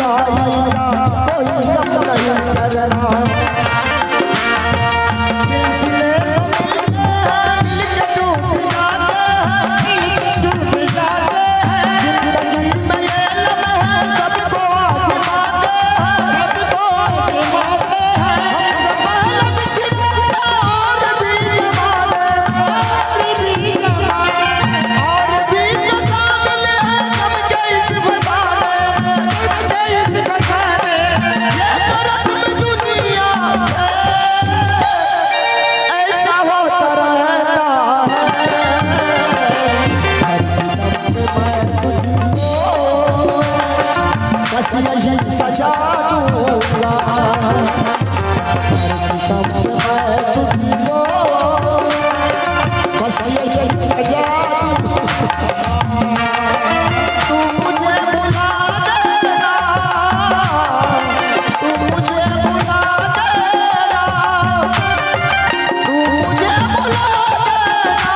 बुराइयां कोई कम नहीं करना। सिलसिले मिलके टूट जाते हैं, जिंदगी में ये लम्हे सबको आजमाते हैं, हम सब लब छिपा और भी तो सामने कब के इस फसाने में, ये तो रस्म दुनिया है, ऐसा होता रहता है। हर सितम पे मैं तुझको बस यही सजा दूंगा। हर सितम पे मैं तुझको बस यही सजा दूंगा। तू मुझे बुला देना, तू मुझे बुला देना, तू मुझे बुला देना,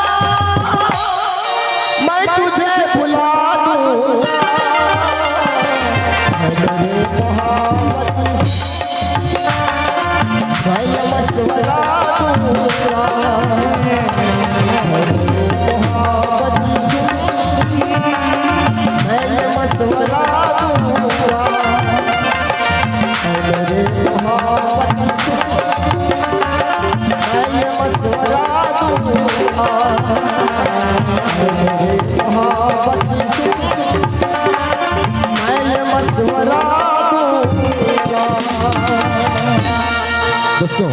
मैं तुझे बुला दूंगा। मेरे मोहब्बत मैं मशवरा दूंगा। मेरे मोहब्बत मैं मशवरा दूंगा। मेरे मोहब्बत मैं मशवरा दूंगा। मेरे मोहब्बत मैं मशवरा दूंगा। दोस्तों